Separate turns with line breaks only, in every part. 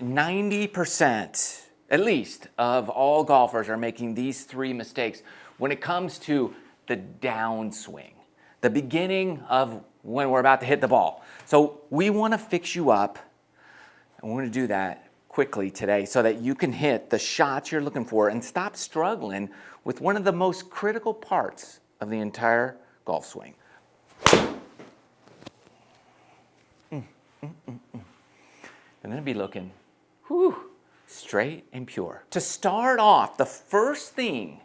90% at least of all golfers are making these three mistakes when it comes to the downswing, the beginning of when we're about to hit the ball. So we want to fix you up, and we're going to do that quickly today so that you can hit the shots you're looking for and stop struggling with one of the most critical parts of the entire golf swing. I'm going to be looking straight and pure. To start off, the first thing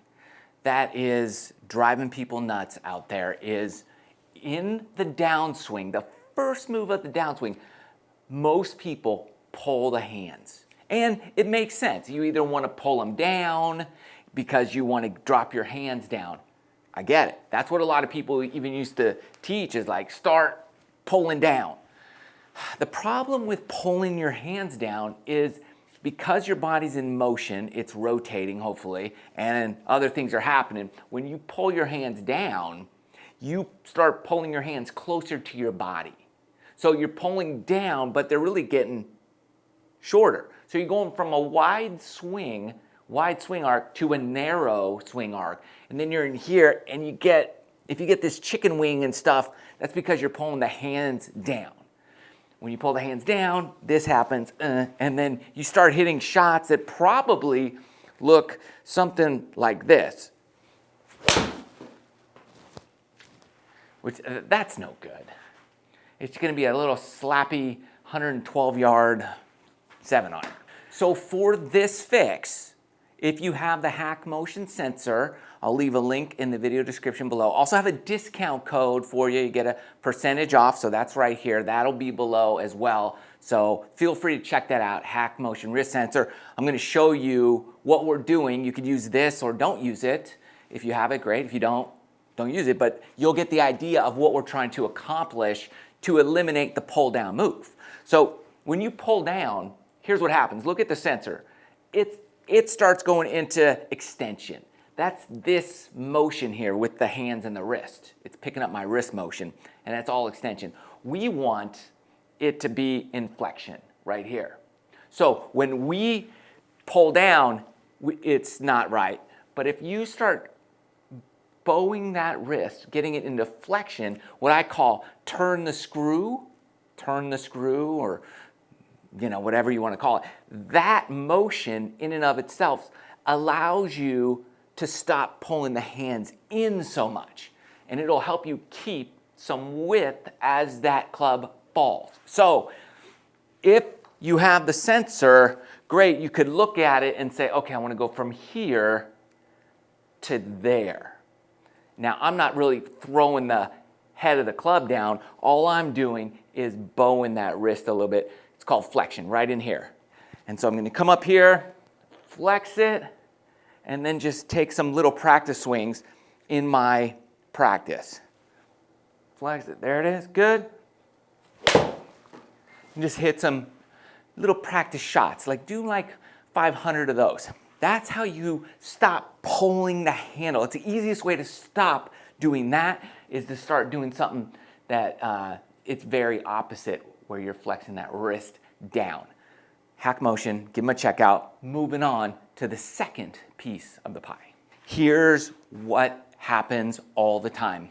that is driving people nuts out there is in the downswing, the first move of the downswing, most people pull the hands. And it makes sense. You either want to pull them down because you want to drop your hands down. I get it. That's what a lot of people even used to teach, is like start pulling down. The problem with pulling your hands down is because your body's in motion, it's rotating hopefully, and other things are happening. When you pull your hands down, you start pulling your hands closer to your body. So you're pulling down, but they're really getting shorter. So you're going from a wide swing arc to a narrow swing arc. And then you're in here and if you get this chicken wing and stuff, that's because you're pulling the hands down. When you pull the hands down, this happens, and then you start hitting shots that probably look something like this. Which, that's no good. It's going to be a little slappy 112-yard 7-iron. So for this fix, if you have the Hack Motion sensor, I'll leave a link in the video description below. Also have a discount code for you. You get a percentage off, so that's right here. That'll be below as well. So feel free to check that out, Hack Motion Wrist Sensor. I'm going to show you what we're doing. You could use this or don't use it. If you have it, great. If you don't use it. But you'll get the idea of what we're trying to accomplish to eliminate the pull down move. So when you pull down, here's what happens. Look at the sensor. It starts going into extension. That's this motion here with the hands and the wrist. It's picking up my wrist motion, and that's all extension. We want it to be in flexion right here. So when we pull down, it's not right. But if you start bowing that wrist, getting it into flexion, what I call turn the screw, or whatever you want to call it, that motion in and of itself allows you to stop pulling the hands in so much. And it'll help you keep some width as that club falls. So if you have the sensor, great, you could look at it and say, okay, I want to go from here to there. Now, I'm not really throwing the head of the club down. All I'm doing is bowing that wrist a little bit. It's called flexion, right in here. And so I'm going to come up here, flex it, and then just take some little practice swings in my practice. Flex it. There it is. Good. And just hit some little practice shots. Do 500 of those. That's how you stop pulling the handle. It's the easiest way to stop doing that is to start doing something that it's very opposite, where you're flexing that wrist down. Hack Motion, give them a check out. Moving on to the second piece of the pie. Here's what happens all the time.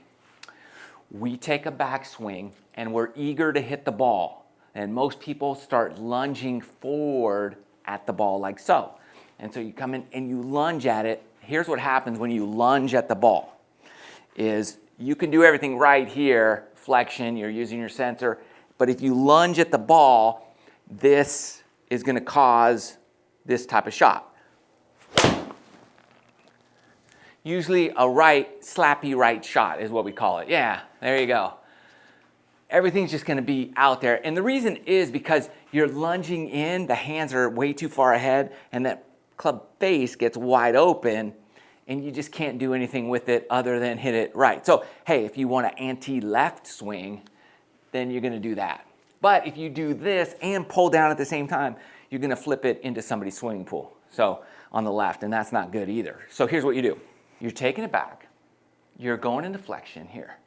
We take a backswing and we're eager to hit the ball. And most people start lunging forward at the ball like so. And so you come in and you lunge at it. Here's what happens when you lunge at the ball is you can do everything right here, flexion, you're using your sensor. But if you lunge at the ball, this is going to cause this type of shot. Usually a slappy right shot is what we call it. Yeah, there you go. Everything's just going to be out there. And the reason is because you're lunging in, the hands are way too far ahead, and that club face gets wide open, and you just can't do anything with it other than hit it right. So, hey, if you want an anti-left swing, then you're going to do that. But if you do this and pull down at the same time, you're going to flip it into somebody's swimming pool. So on the left, and that's not good either. So here's what you do. You're taking it back. You're going into flexion here.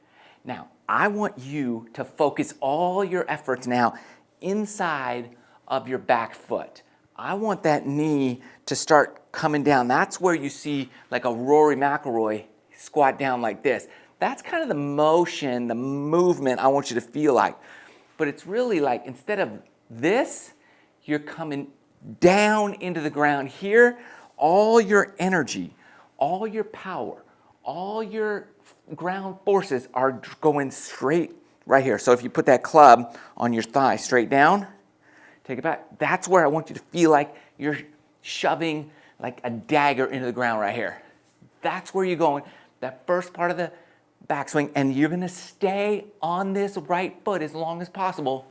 Now, I want you to focus all your efforts now inside of your back foot. I want that knee to start coming down. That's where you see like a Rory McIlroy squat down like this. That's kind of the motion, the movement I want you to feel like. But it's really like instead of this, you're coming down into the ground here. All your energy, all your power, all your ground forces are going straight right here. So if you put that club on your thigh straight down, take it back. That's where I want you to feel like you're shoving like a dagger into the ground right here. That's where you're going. That first part of the backswing, and you're gonna stay on this right foot as long as possible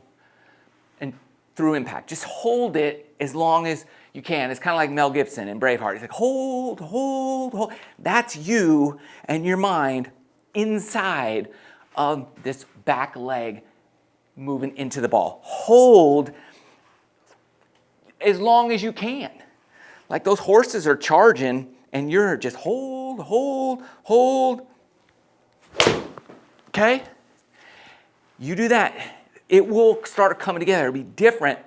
and through impact. Just hold it as long as you can. It's kind of like Mel Gibson in Braveheart. It's like hold, hold, hold. That's you and your mind inside of this back leg moving into the ball. Hold as long as you can. Like those horses are charging and you're just hold, hold, hold. Okay? You do that, it will start coming together. It'll be different.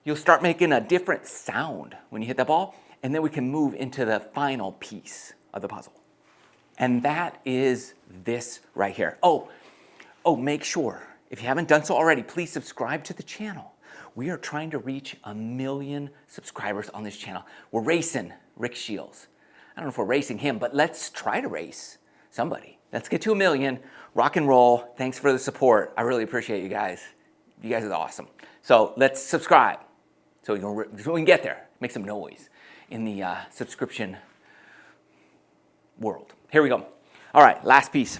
You'll start making a different sound when you hit the ball, and then we can move into the final piece of the puzzle. And that is this right here. Oh, make sure, if you haven't done so already, please subscribe to the channel. We are trying to reach 1 million subscribers on this channel. We're racing Rick Shields. I don't know if we're racing him, but let's try to race somebody. Let's get to 1 million. Rock and roll. Thanks for the support. I really appreciate you guys. You guys are awesome. So let's subscribe so we can get there. Make some noise in the subscription world. Here we go. All right, last piece.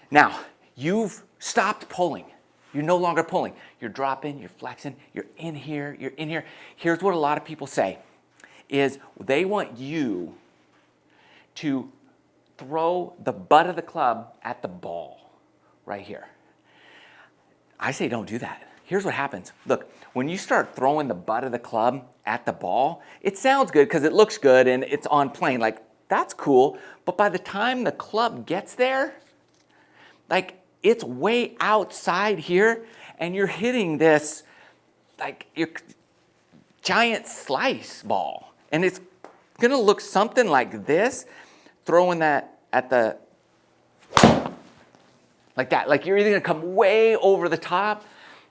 Now, you've stopped pulling. You're no longer pulling. You're dropping, you're flexing, you're in here, you're in here. Here's what a lot of people say, is they want you to throw the butt of the club at the ball right here. I say don't do that. Here's what happens. Look, when you start throwing the butt of the club at the ball, it sounds good because it looks good and it's on plane. Like, that's cool. But by the time the club gets there, like, it's way outside here and you're hitting this, like, your giant slice ball. And it's going to look something like this, throwing that at the, like that. Like you're either going to come way over the top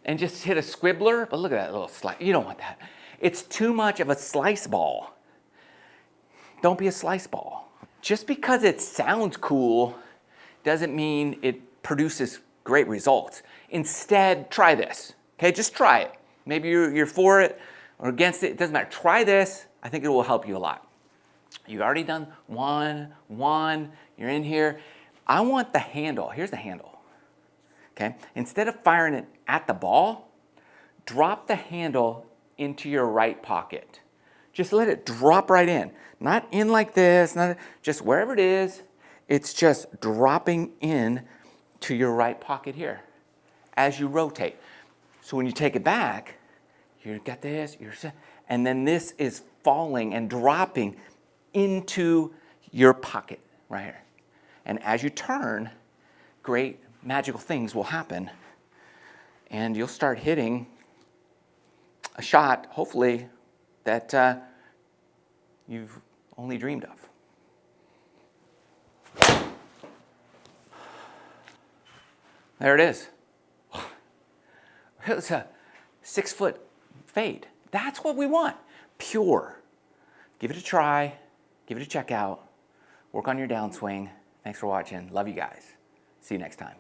and just hit a squibbler, but look at that little slice. You don't want that. It's too much of a slice ball. Don't be a slice ball. Just because it sounds cool doesn't mean it produces great results. Instead, try this. Okay, just try it. Maybe you're for it or against it. It doesn't matter. Try this. I think it will help you a lot. You've already done one, you're in here. I want the handle. Here's the handle. Okay? Instead of firing it at the ball, drop the handle into your right pocket. Just let it drop right in. Not in like this, not just wherever it is, it's just dropping in to your right pocket here as you rotate. So when you take it back, you've got this, and then this is falling and dropping into your pocket right here. And as you turn, great magical things will happen. And you'll start hitting a shot, hopefully, that you've only dreamed of. There it is. It was a 6-foot fade. That's what we want. Pure. Give it a try. Give it a check out. Work on your downswing. Thanks for watching. Love you guys. See you next time.